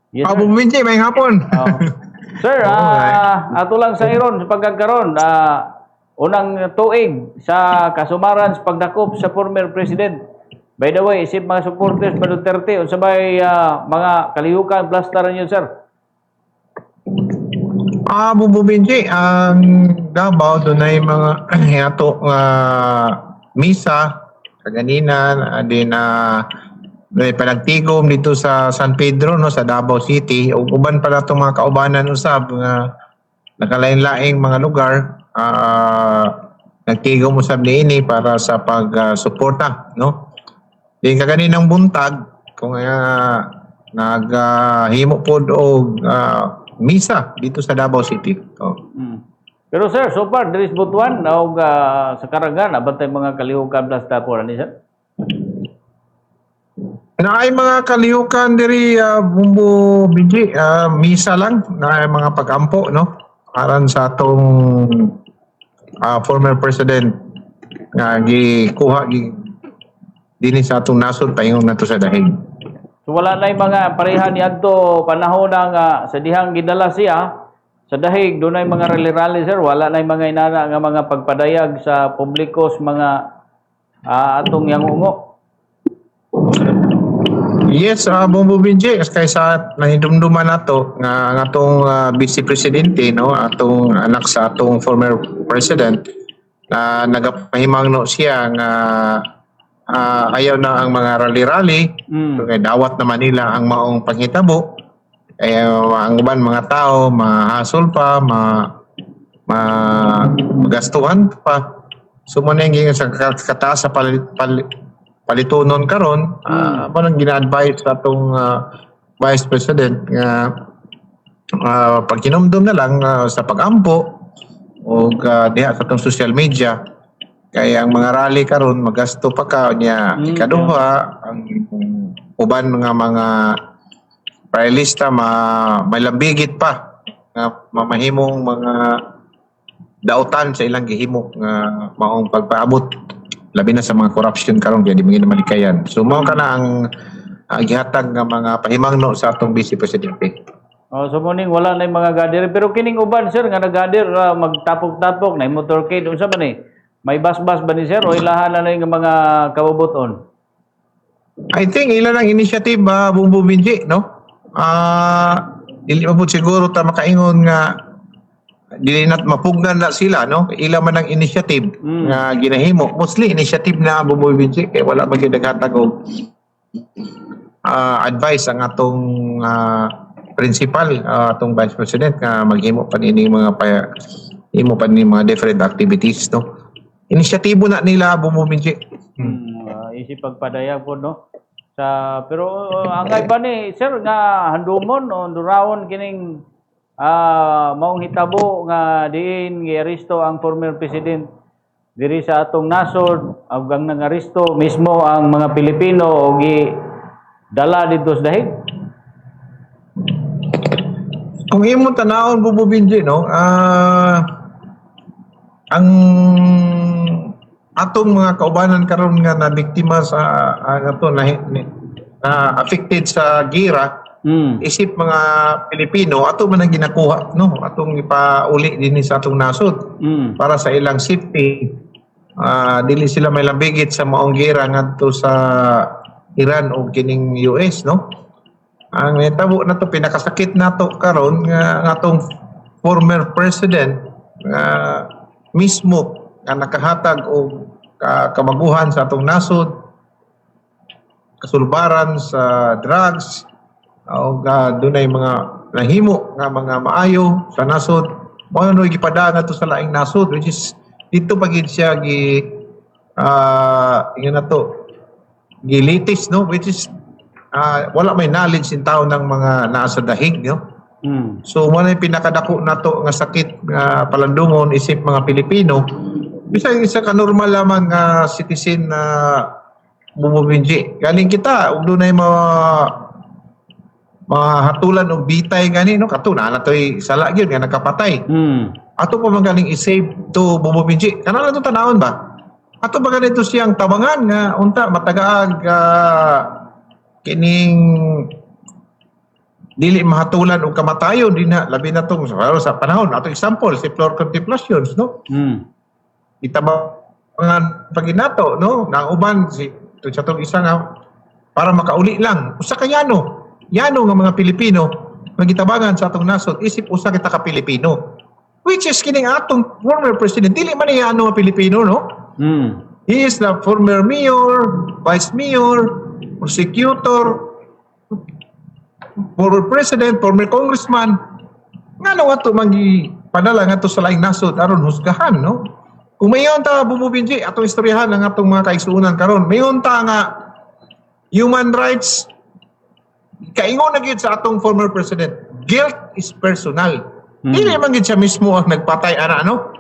Yes, sir. Apo Binji, may hapon. Oh. Sir, Oo, ato lang sa iron sa pagkagkaroon, unang tuig sa kasumaran sa pagdakop sa former president. By the way, isip mga supporters ba Duterte, unsa bay mga kalihukan plastaran yun, sir? Apo Binji, ang Davao, doon ay mga yato misa, kaganinan, din may panagtigom dito sa San Pedro, no, sa Davao City. Ug uban pala itong mga kaubanan usab nga nakalain-laing mga lugar, nagtigom usab niini para sa pag-suporta, no. Di kaganinang buntag kung naghimo pod og misa dito sa Davao City. Oh. Hmm. Pero sir, so far, there is Butuan o sa Karangan, abantay mga kalihukan plastaran ni sir? Naay mga kalihukan diri Bumbo Biji, misa lang na mga pag-ampo, no, aran sa atong former president nga gikuha dinhi sa atong nasod paingon nato sa dahig. So wala na yung mga pareha ni Adto panahon nga sa dihang gidala siya sa dahig, doon ay mga rally-rally sir, wala na yung mga inana nga mga pagpadayag sa publiko sa mga atong yangungo. Yes, Bumbo Binji, kaysa nahidumduman nato nga atong vice presidente, no, atong anak sa atong former president na nagapahimangno siya nga ayaw na ang mga rally-rally, kaya dawat naman nila ang maong panghitabo. Ang uban mga tao mahasol pa, magastuhan pa. So mo nang sa kataas sa palitunon karon, ano nang gina-advise sa atong Vice President nga pagkinumdum na lang sa pag-ampo o diha sa atong social media. Kaya ang mga rally karon magasto pa ka niya. Ikaduha, ang uban mga paralista may lambigit pa nga mamahimong mga dautan sa ilang gihimo nga maong pagpaabot labi na sa mga corruption karon kaya di mga malikayan. So mao kana ang gihatag nga mga pahimangno sa atong Vice Presidente. So muning wala na yung mga gadir, pero kining uban sir nga nagadir magtapok-tapok na motorcade unsa man ni? May bas-bas ba ni sir o ilahan na yung mga kabubuton? I think ilan ang initiative Bumbo Binji, no? Dili pa po siguro ta makaingon nga dili nat mapugnan na sila, no? Ila man ang initiative nga ginahimo. Mostly initiative na Bumbo Binji kay wala man gyud naghatag og advice ang atong principal, atong Vice President nga maghimo pa nini mga mga different activities, no? Inisyatibo na nila Bumbo Binji. Isip pagpadayag po, no? Pero angay ba ni sir nga handumon o durawon kining maong hitabo nga diin giaristo ang former president diri sa atong nasod, ang nangaristo mismo ang mga Pilipino o dala dito sa dahig? Kung imong tanawon Bumbo Binji, no, ang atong mga kaubanan karon nga na biktima sa affected sa gira, isip mga Pilipino ato man ang ginakuha, no, atong ipauli dinhi sa atong nasod para sa ilang safety. Dili sila may lambigit sa maong gira ngadto sa Iran o kining US, no. Ang hitabo na to pinakasakit nato karon nga atong former president mismo nga nakahatag og kamaguhan sa atong nasod, kasulbaran sa drugs o dunay mga nahimo nga mga maayo sa nasod, mao no gipadaan nato sa laing nasod, which is dito pagid siya gilitis, no, which is wala may knowledge in tao ng mga nasa dahig, no. So mo na pinakadako nato nga sakit nga palandungon isip mga Pilipino. Bisag isa ka normal lamang citizen na Bumbo Binji. Galing kita ug dunay hatulan og bitay gani, no, kato na toy sala gyud nga nakapatay. Ato pa man galing i-save to Bumbo Binji. Kana lang to tanawon ba? Ato ba ganito siyang tabangan nga unta matagaag kining dili mahatulan og kamatayon din na labi na tong sa panahon ato example si floor contemplations no itabangan paginato no na uban si sa tong isa nga para makauli lang usa ka yano nga mga Pilipino magitabangan sa atong nasod isip usa kita ka Pilipino which is kining atong former president dili man niya nga Pilipino no he is the former mayor, vice mayor, prosecutor, former president, former congressman. Ngano ato magi padala ngadto sa laing nasod aron husgahan no. Kung mayon ta bumubinji atong istoryahan ang atong mga kaigsuonan karon. Mayon ta nga human rights kaingon na gyud sa atong former president. Guilt is personal. Dili man gyud siya mismo ang nagpatay ana no.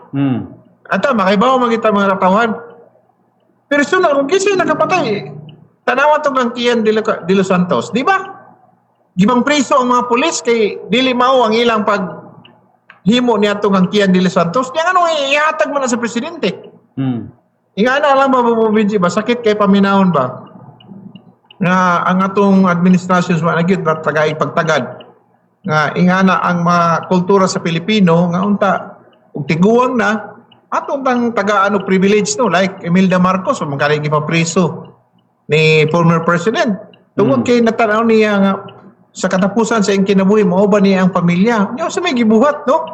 Ato makaibaw man kita mga ratawan. Personal kung kasi nakapatay. Tanawa tong Kian de los Santos, di ba? Gibang preso ang mga pulis kay dili mao ang ilang paghimo niya tong Kian de los Santos. Yang ano ihatag man na sa presidente. Ingana alam mo ba sakit kay paminahon ba? Nga ang atong administrasyon sa nagyud na tagaig pagtagad. Nga ingana ang mga kultura sa Pilipino nga unta ug tiguang na atong tang taga-ano privilege no like Imelda Marcos o magkali pa preso ni former president tungod kay natanaw niya nga sa katapusan sa iyang kinabuhi mao ba niya ang pamilya niya sa may gibuhat no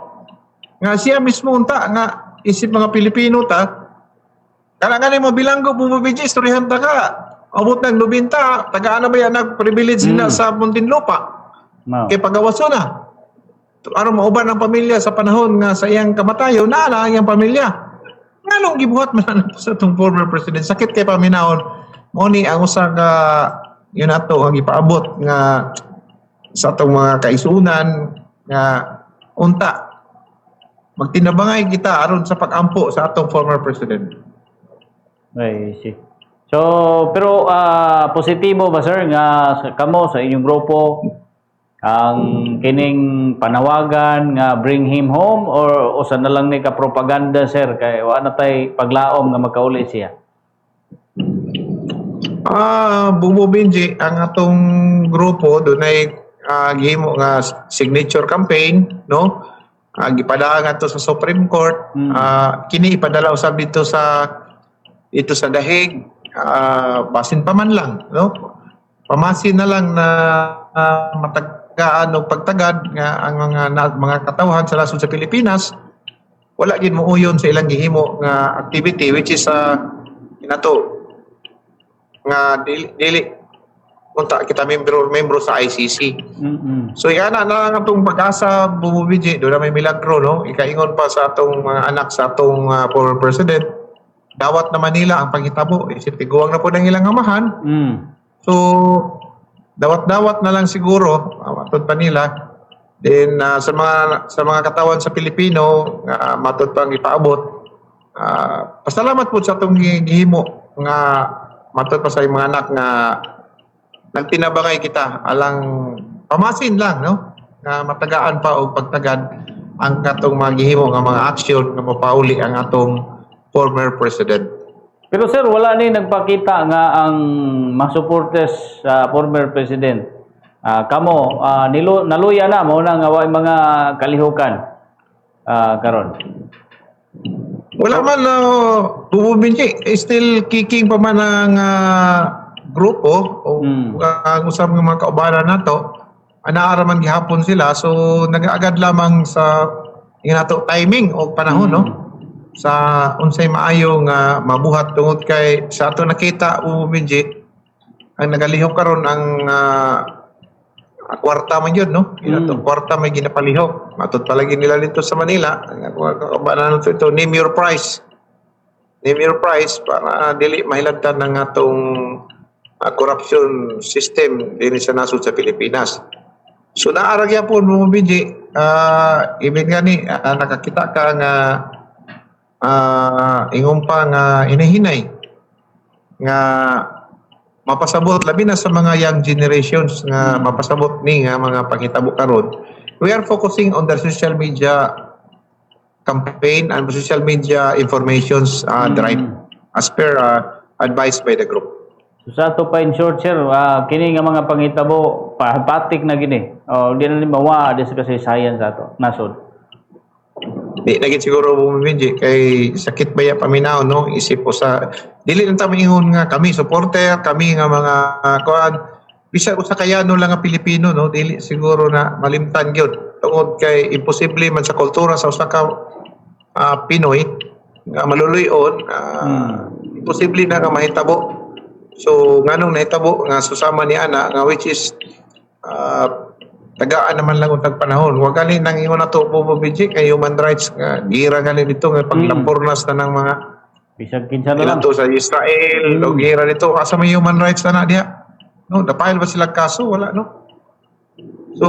nga siya mismo unta nga isip mga Pilipino ta kana nga ni mo bilanggo bumubiji istoryahan ta ka abot ng 90 taga-ano ba yan nag privilege na sa Muntinlupa kay pagawaso na aron mauban ang pamilya sa panahon nga sa iyang kamatayon na ang iyang pamilya. Nganong gibuhat man sa itong former president sakit kay paminahon mo ni ang usa ka yun ato ang ipaabot nga sa atong mga kaisunan nga unta magtinabangay kita aron sa pag-ampo sa atong former president. I see. So pero positibo ba sir nga kamo sa inyong grupo ang kining panawagan nga bring him home or usa na lang ni ka propaganda sir kay wa na tay paglaom nga magkauli siya. Bumubinji ang atong grupo dunay gihimo nga signature campaign no. Gipadala nga to sa Supreme Court. Kini ipadala usab dito sa Dahig. Basin pa man lang no. Pamasin na lang na matagaano pagtagad nga ang mga katawhan sa nasod sa Pilipinas wala gid muuyon sa ilang gihimo nga activity which is inato nga dili unta kita membro sa ICC. So yana na lang atong pag-asa bumubiji do na may milagro no ikaingon pa sa atong mga anak sa atong former president dawat na Manila ang paghitabo isip tiguang na po ng ilang amahan. So dawat-dawat na lang siguro matod pa nila then sa mga katawan sa Pilipino matod pang ipaabot pasalamat po sa atong gihimo nga matod pa sa mga anak nga nagtinabangay kita alang pamasin lang no nga matagaan pa og pagtagad ang katong mga gihimo nga mga aksyon nga mapauli ang atong former president. Pero sir, wala ni nagpakita nga ang masuportes sa former president. Kamo, naluya na mo na nga mga kalihukan karon. Wala man bumubinji. Still kicking pa man ang grupo o ang usap ng mga kaubanan nato. Anaaraman gihapon sila. So nag-agad lamang sa nato timing o panahon no. Sa unsay maayo nga mabuhat tungod kay sa ato nakita bumubinji ang nagalihok karon ang kwarta man yun no ito kwarta may ginapalihok matod palagi nila dito sa Manila ang ito name your price para dili mahilabtan ng atong corruption system din sa nasod sa Pilipinas. So naaragya po bumubinji ibig gani nakakita ka nga ingon pa nga hinahinay nga mapasabot labi na sa mga young generations nga mapasabot ni nga mga paghitabo karon. We are focusing on the social media campaign and social media informations drive as per advised by the group. So, sa ato pa in short, sir, kini nga mga pangitabo, patik na gini. Di na limawa, di sa kasaysayan sa ato. Nasod. Di lagi siguro bumibidyo kay sakit baya paminaw no isip ko sa dili lang ta ingon nga kami supporter kami nga mga kuan bisa usa kayano lang nga Pilipino no dili siguro na malimtan gyud tungod kay imposible man sa kultura sa usa ka Pinoy nga maluluyon imposible na nga mahitabo so nganong nahitabo nga susama ni ana nga which is tagaan naman lang untag panahon. Huwag gali nang ingon na to bububidji kay human rights nga gira gali dito nga paglampornas na ng mga Bisag kinsa na lang. to sa Israel o gira dito asa may human rights na diha. No, napile ba sila kaso wala no. So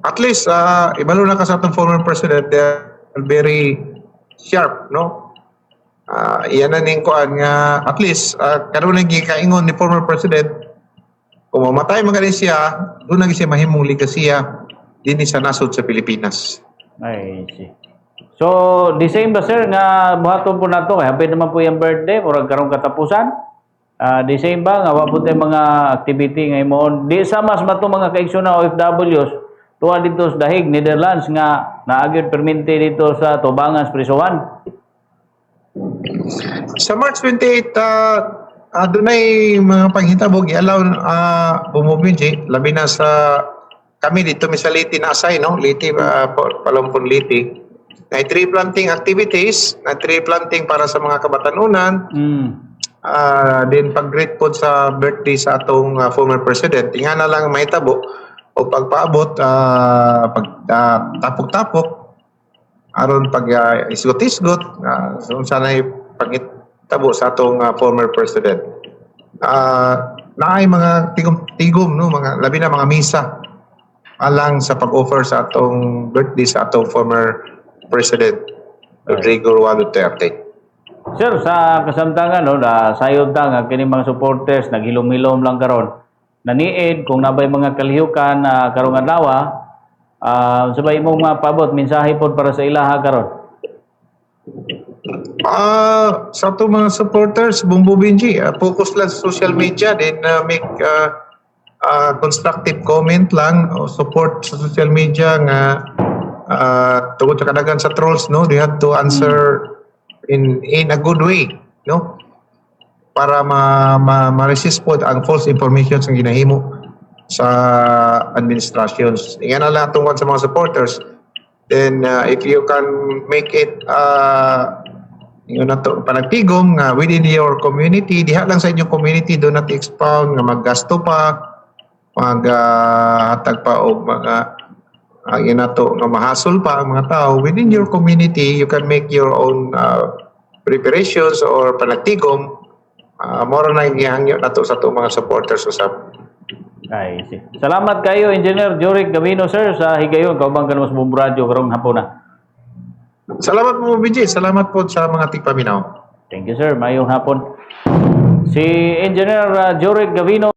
at least ibalo na ka sa atong former president they are very sharp no. Iyan na ning kuan nga at least karon lang gikaingon ni former president kung mamatay magaling siya, doon na siya mahimong ligasiya din sa nasod sa Pilipinas. Ay, see. So, the same ba, sir, nga buhaton po na ito, hapit naman po yung birthday, o karong katapusan? The same ba, nga wapot yung mga activity nga imoon? Di sa mas mato mga kaigso na OFWs, tuwa dito sa Dahig, Netherlands, nga naagyon permente dito sa Tubangan, Presowan. Sa March 28, dunay mga panghitabo gi-allow bumubinji labi na sa kami dito sa Liti na asay no Liti Palampon Liti na tree planting activities na tree planting para sa mga kabatanunan din pag-greet po sa birthday sa atong former president nga na lang mahitabo o pagpaabot pag tapok-tapok aron pag isgot-isgot sanay pangitabo sa atong former president. Naay mga tigom no mga labi na mga misa alang sa pag-offer sa atong birthday sa atong former president Rodrigo Roa Duterte. Sir, sa kasamtangan, no, sayod ta nga kini mga supporters naghilom-hilom lang karon. Naniid kung nabay mga kalihukan karong adlaw, sabay imong mapabot mensahe pod para sa ilaha karon. Sa itong mga supporters, Bumbo Benji, focus lang sa social media then make constructive comment lang o support sa social media nga tungod sa kadagan sa trolls no they have to answer in a good way no para ma-resist po ang false information sa ginahimo sa administrations. Yan na lang tungkol sa mga supporters. Then if you can make it yun na to, panagtigom nga within your community, diha lang sa inyong community, do not expound nga maggasto pa, hatag pa o mga yun na to, nga mahasol pa ang mga tao. Within your community, you can make your own preparations or panagtigom. Mora na ihangyo na to sa itong mga supporters usap. Ay, see. Salamat kayo, Engineer Jorik Gavino, sir, sa higayon. Kaubang ka naman sa Bumburadyo karong hapon na. Salamat po, BJ. Salamat po sa mga tigpaminaw. Thank you, sir. Mayong hapon. Si Engineer Jorik Gavino.